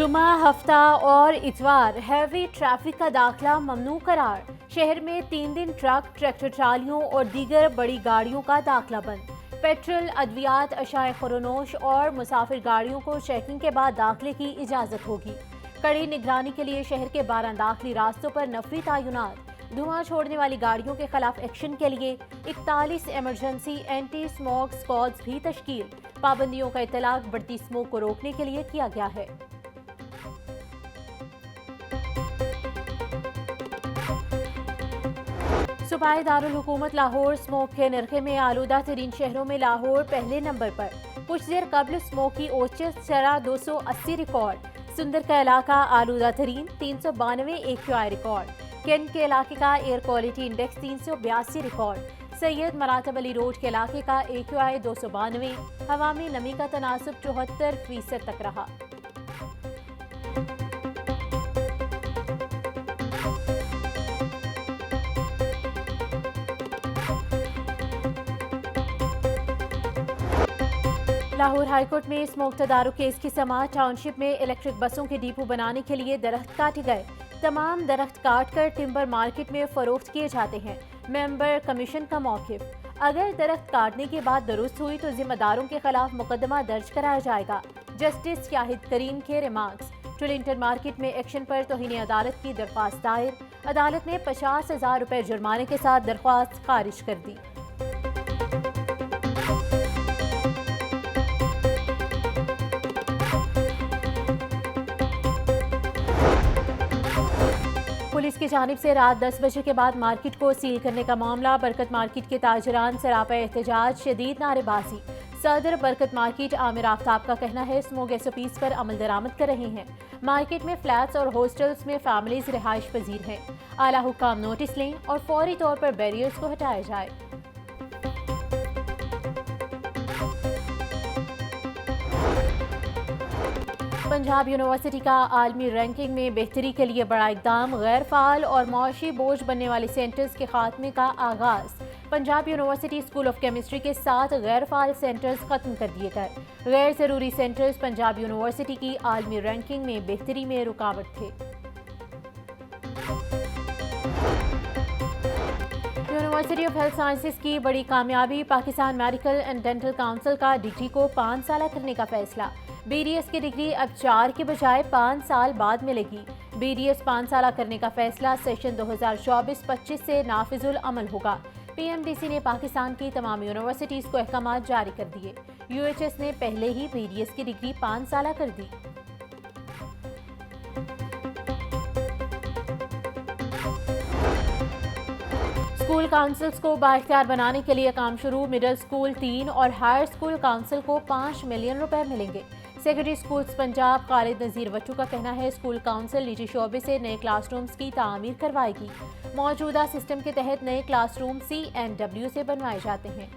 जुमा, हफ्ता और इतवार हैवी ट्रैफिक का दाखिला ममनू करार। शहर में 3 दिन ट्रक, ट्रैक्टर ट्रालियों और दीगर बड़ी गाड़ियों का दाखिला बंद। पेट्रोल, अद्वियात, अशाए खुरोनोश और मुसाफिर गाड़ियों को चेकिंग के बाद दाखिले की इजाज़त होगी। कड़ी निगरानी के लिए शहर के 12 दाखिली रास्तों पर नफरी तैनात। धुआं छोड़ने वाली गाड़ियों के खिलाफ एक्शन के लिए 41 इमरजेंसी एंटी स्मोक स्क्वाड्स भी तश्कील। पाबंदियों का इतलाक बढ़ती स्मोक को रोकने के लिए किया गया है। सूबाई दारुल हुकूमत लाहौर स्मोक के नरखे में आलूदा तरीन शहरों में लाहौर पहले नंबर पर। कुछ देर कबल स्मोक की ओचस शरह 280 रिकॉर्ड। सुंदर का इलाका आलूदा तरीन 392 AQI रिकॉर्ड। कैंट के इलाके का air quality index 382 record. Syed Maratib Ali road के इलाके का AQI 292। हवा में नमी का तनासब 74% तक रहा। लाहौर हाईकोर्ट में स्मोक तदारुक केस की समाअत। टाउनशिप में इलेक्ट्रिक बसों के डिपो बनाने के लिए दरख्त काटे गए। तमाम दरख्त काट कर टिम्बर मार्केट में फरोख्त किए जाते हैं। मेंबर कमीशन का मौकिफ, अगर दरख्त काटने के बाद दुरुस्त हुई तो जिम्मेदारों के खिलाफ मुकदमा दर्ज कराया जाएगा। जस्टिस शाहिद करीम के रिमार्क्स। ट्रिलिंगटन मार्केट में एक्शन पर तौहीन अदालत की दरख्वास्त दायर। अदालत ने 50,000 रुपए जुर्माने के साथ दरख्वास्त खारिज कर दी। पुलिस की जानिब से रात 10 बजे के बाद मार्केट को सील करने का मामला। बरकत मार्केट के ताजरान सरापा एहतजाज, शदीद नारेबाजी। सदर बरकत मार्केट आमिर आफ्ताब का कहना है स्मोक SOPs पर अमल दरामद कर रहे हैं। मार्केट में फ्लैट्स और हॉस्टल्स में फैमिलीज रिहाइश पजीर हैं। आला हुक्काम नोटिस लें और फौरी तौर पर बैरियर्स को हटाया जाए। पंजाब यूनिवर्सिटी का आलमी रैंकिंग में बेहतरी के लिए बड़ा इकदाम। गैर फाल और मुआशी बोझ बनने वाले सेंटर्स के खात्मे का आगाज। Punjab university school of chemistry के 7 गैर फाल सेंटर्स खत्म कर दिए गए। गैर जरूरी सेंटर्स पंजाब यूनिवर्सिटी की आलमी रैंकिंग में बेहतरी में रुकावट थे। यूनिवर्सिटी ऑफ हेल्थ साइंसेज की बड़ी कामयाबी। Pakistan medical and dental council का डिग्री को 5 साल करने का फैसला। BDS की डिग्री अब 4 के बजाय 5 साल बाद मिलेगी। BDS 5 साल करने का फैसला सेशन 2024-25 से नाफिजुल अमल होगा। PMDC ने पाकिस्तान की तमाम यूनिवर्सिटीज़ को अहकाम जारी कर दिए। UHS ने पहले ही BDS की डिग्री 5 साल कर दी। स्कूल काउंसिल्स को बाइख्तियार बनाने के लिए काम शुरू। मिडिल स्कूल 3 और हायर स्कूल काउंसिल को 5 मिलियन रुपए मिलेंगे। सेक्रेटरी स्कूल्स पंजाब खालिद नज़ीर वट्टू का कहना है स्कूल काउंसिल निजी शोबे से नए क्लासरूम्स की तामीर करवाएगी। मौजूदा सिस्टम के तहत नए क्लासरूम CNW से बनवाए जाते हैं।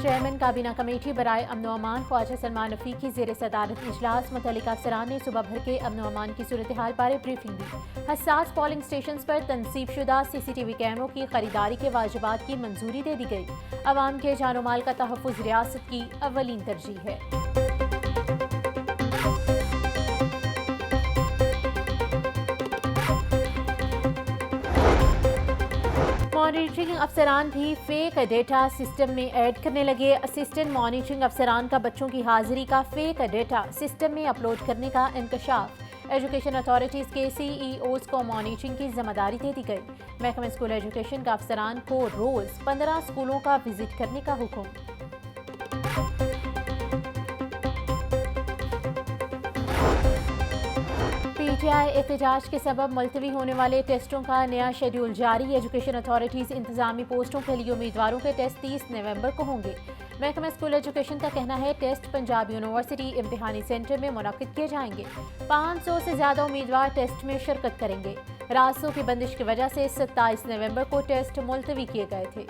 चेयरमैन काबीना कमेटी बराए अमन व अमान ख्वाजा सलमान रफीकी ज़ेर सदारत इजलास। मुतल्लिका अफसरान ने सुबह भर के अमन व अमान की सूरत हाल बारे ब्रीफिंग दी। हसास पोलिंग स्टेशन पर तनसीबशुदा CCTV कैमरों की खरीदारी के वाजिबात की मंजूरी दे दी गई। अवाम के जानो माल का तहफ़्फ़ुज़ रियासत की अव्वलीन तरजीह है। मॉनिटरिंग अफसरान भी फेक डेटा सिस्टम में ऐड करने लगे। असिस्टेंट मॉनिटरिंग अफसरान का बच्चों की हाजिरी का फेक डेटा सिस्टम में अपलोड करने का इंकशाफ। एजुकेशन अथॉरिटीज़ के CEOs को मॉनिटरिंग की जिम्मेदारी दे दी गई। महकमा स्कूल एजुकेशन का अफसरान को रोज़ 15 स्कूलों का विजिट करने का हुक्म। PTI एहतजाज के सबब मुलतवी होने वाले टेस्टों का नया शेड्यूल जारी। एजुकेशन अथॉरिटीज़ इंतजामी पोस्टों के लिए उम्मीदवारों के टेस्ट 30 नवंबर को होंगे। महकमा स्कूल एजुकेशन का कहना है टेस्ट पंजाब यूनिवर्सिटी इम्तिहानी सेंटर में मुनक्किद किए जाएंगे। 500 से ज़्यादा उम्मीदवार टेस्ट में शिरकत करेंगे। रास्तों की बंदिश की वजह से 27 नवंबर को टेस्ट मुलतवी किए गए थे।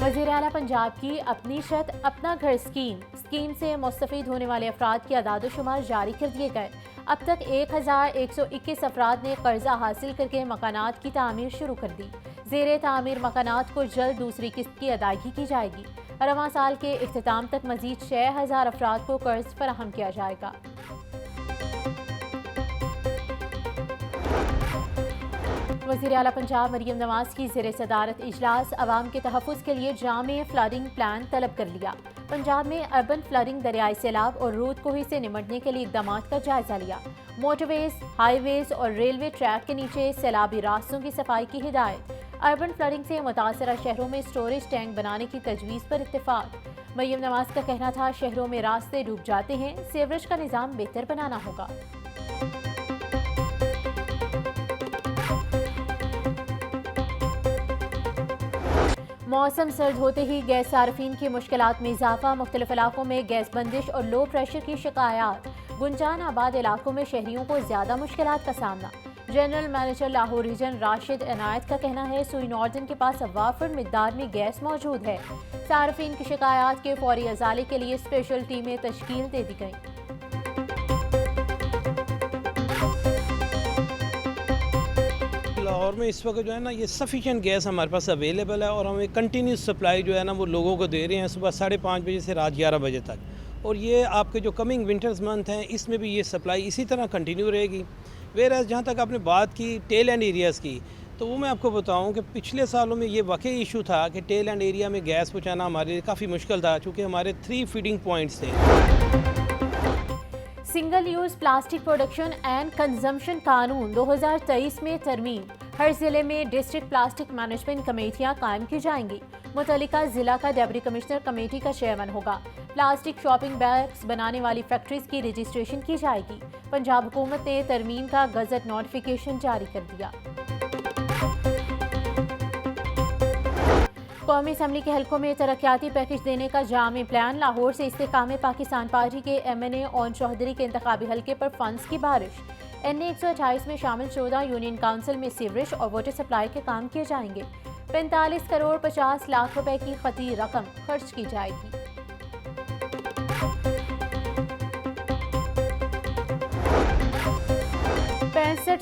वज़ीर आला पंजाब की अपनी छत अपना घर स्कीम से मुस्तफ़ीद होने वाले अफराद की अदाद शुमार जारी कर दिए गए। अब तक 1121 अफराद ने कर्जा हासिल करके मकानात की तामीर शुरू कर दी। ज़ेरे तामीर मकानात को जल्द दूसरी किस्त की अदायगी की जाएगी। रवां साल के इख्तिताम तक मजीद 6000 अफराद को कर्ज फराहम किया जाएगा। वज़ीर आला पंजाब मरियम नवाज की ज़ेरे सदारत इजलास अवाम के तहफ़्फ़ुज़ के लिए जामे फ्लडिंग प्लान तलब कर लिया। पंजाब में अर्बन फ्लडिंग, दरियाई सैलाब और रूद कोही से निमटने के लिए इक़दामात का जायजा लिया। मोटरवेज, हाईवेज और रेलवे ट्रैक के नीचे सैलाबी रास्तों की सफाई की हिदायत। अर्बन फ्लडिंग से मुतासरा शहरों में स्टोरेज टैंक बनाने की तजवीज़ पर इत्तेफाक। मरियम नवाज का कहना था, शहरों में रास्ते डूब जाते हैं, सीवरेज का निज़ाम बेहतर बनाना होगा। मौसम सर्द होते ही गैस सार्फिन की मुश्किलात में इजाफा। मुख्तलिफ इलाकों में गैस बंदिश और लो प्रेशर की शिकायत। गुंजान आबाद इलाकों में शहरियों को ज्यादा मुश्किलात का सामना। General manager Lahore region Rashid Inayat का कहना है, सुई नॉर्दर्न के पास वाफर मिकदार में गैस मौजूद है। सार्फिन की शिकायत के फौरी अजाले के लिए स्पेशल टीमें तश्कील दे दी गई। लाहौर में इस वक्त जो है ना, ये सफिशिएंट गैस हमारे पास अवेलेबल है और हमें कंटिन्यूस सप्लाई जो है ना वो लोगों को दे रहे हैं सुबह 5:30 बजे से रात 11 बजे तक। और ये आपके जो कमिंग विंटर्स मंथ हैं इसमें भी ये सप्लाई इसी तरह कंटिन्यू रहेगी। वेयर जहाँ तक आपने बात की टेल एंड एरियाज़ की, तो वो मैं आपको बताऊँ कि पिछले सालों में ये वाकई इशू था कि टेल एंड एरिया में गैस पहुँचाना हमारे लिए काफ़ी मुश्किल था, चूँकि हमारे 3 फीडिंग पॉइंट्स थे। Single use plastic production and consumption कानून 2023 में तरमीम। हर जिले में डिस्ट्रिक्ट प्लास्टिक मैनेजमेंट कमेटियां कायम की जाएंगी। मुतल्लिका जिला का डिप्टी कमिश्नर कमेटी का चेयरमैन होगा। प्लास्टिक शॉपिंग बैग्स बनाने वाली फैक्ट्रीज की रजिस्ट्रेशन की जाएगी। पंजाब हुकूमत ने तरमीम का गजट नोटिफिकेशन जारी कर दिया। कौमी असम्बली के हलकों में तरक्याती पैकेज देने का जामी प्लान। लाहौर से इस्तेकाम पाकिस्तान पार्टी के MNA ओन चौधरी के इंतखाबी हलके पर फंड्स की बारिश। NA 128 में शामिल 14 यूनियन काउंसिल में सीवरेज और वाटर सप्लाई के काम किए जाएंगे। 45 करोड़ 50 लाख रुपए की खती रकम खर्च की जाएगी।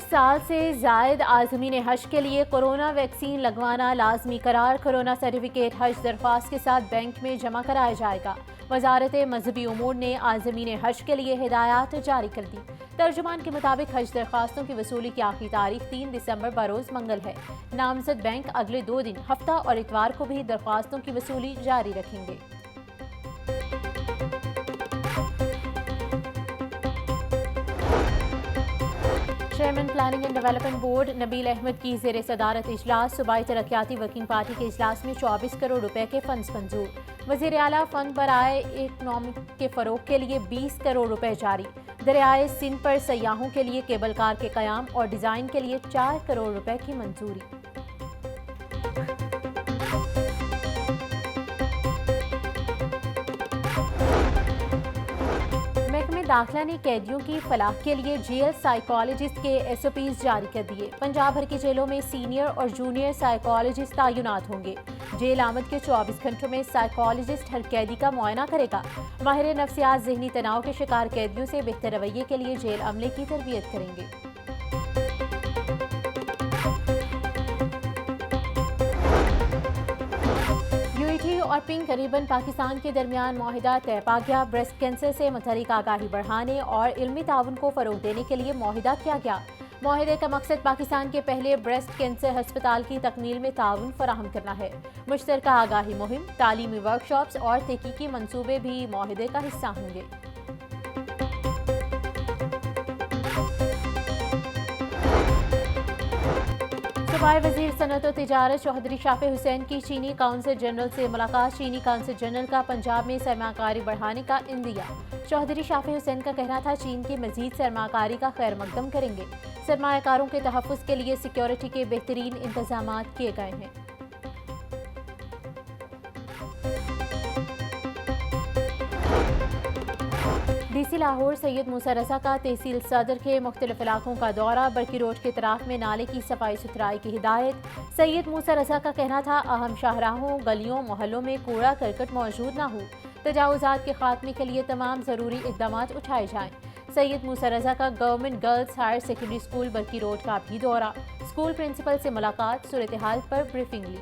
साल से जायद आज़मीन हज के लिए कोरोना वैक्सीन लगवाना लाजमी करार। कोरोना सर्टिफिकेट हज दरख्वास्त के साथ बैंक में जमा कराया जाएगा। वजारत मजहबी उमूर ने आज़मीन हज के लिए हिदायत जारी कर दी। तर्जुमान के मुताबिक हज दरख्वास्तों की वसूली की आखिरी तारीख 3 दिसंबर बरोज़ मंगल है। नामजद बैंक अगले 2 दिन हफ्ता और इतवार को भी दरख्वास्तों की वसूली जारी रखेंगे। Chairman planning and development board Nabeel Ahmed की ज़ेरे सदारत इजलास। सूबाई तरक्याती वर्किंग पार्टी के इजलास में 24 करोड़ रुपए के फंड्स मंजूर। वज़ीर आला फंड बराए इकनॉमिक के फ़रोग के लिए 20 करोड़ रुपए जारी। दरियाए सिंध पर सयाहों के लिए केबल कार के क़याम और डिज़ाइन के लिए 4 करोड़ रुपए की मंजूरी। दाखिला ने कैदियों की फलाह के लिए जेल साइकोलॉजिस्ट के SOPs जारी कर दिए। पंजाब भर की जेलों में सीनियर और जूनियर साइकोलॉजिस्ट तैनात होंगे। जेल आमद के 24 घंटों में साइकोलॉजिस्ट हर कैदी का मुआयना करेगा। माहिर नफ्सियात ज़हनी तनाव के शिकार कैदियों से बेहतर रवैये के लिए जेल अमले की तरबियत करेंगे। और पिंक रिबन पाकिस्तान के दरमियान मुआहिदा तय पा गया। ब्रेस्ट कैंसर से मुतल्लिक आगाही बढ़ाने और इल्मी ताउन को फरोग देने के लिए मुआहिदा किया गया। मुआहिदे का मकसद पाकिस्तान के पहले ब्रेस्ट कैंसर हस्पताल की तकमील में ताउन फराहम करना है। मुश्तरका आगाही मुहिम, तालीमी वर्कशॉप्स और तहकीकी मंसूबे भी मुआहिदे का हिस्सा होंगे। सूबाई वज़ीर सनअत और तिजारत चौधरी शाफी हुसैन की चीनी काउंसिल जनरल से मुलाकात। चीनी काउंसिल जनरल का पंजाब में सरमाकारी बढ़ाने का इंदिया। चौधरी शाफी हुसैन का कहना था, चीन की मजीद सरमाकारी का खैर मकदम करेंगे। सरमाकारों के तहफ़्फ़ुज़ के लिए सिक्योरिटी के बेहतरीन इंतजाम किए गए हैं। DC लाहौर सैयद मूसा रज़ा का तहसील सदर के मुख्तलिफ इलाकों का दौरा। बरकी रोड के तराफ में नाले की सफाई सुथराई की हिदायत। सैयद मूसा रज़ा का कहना था, अहम शाहराहों, गलियों, मोहल्लों में कूड़ा करकट मौजूद न हो। तजावुज़ात के खात्मे के लिए तमाम ज़रूरी इक़दामात उठाए जाएँ। सैयद मूसा रजा का government girls higher secondary school Barki road का भी दौरा, स्कूल प्रिंसिपल से मुलाकात, सूरत हाल पर ब्रीफिंग ली।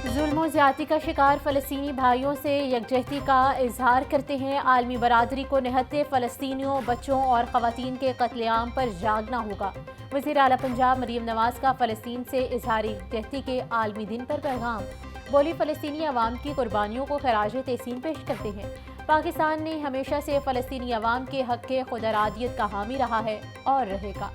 जुल्म और ज़्यादती का शिकार फ़लस्तीनी भाइयों से यकजहती का इजहार करते हैं। आलमी बरादरी को निहत्ते फ़लस्तीनियों, बच्चों और ख़वातीन के कत्लेआम पर जागना होगा। वज़ीर आला पंजाब मरीम नवाज़ का फ़लस्तीन से इजहार यकजहती के आलमी दिन पर पैगाम, बोली फ़लस्तीनी अवाम की कुर्बानियों को खराज तहसीन पेश करते हैं। पाकिस्तान ने हमेशा से फ़लस्तीनी अवाम के हक़ खुदरादियत का हामी रहा है और रहेगा।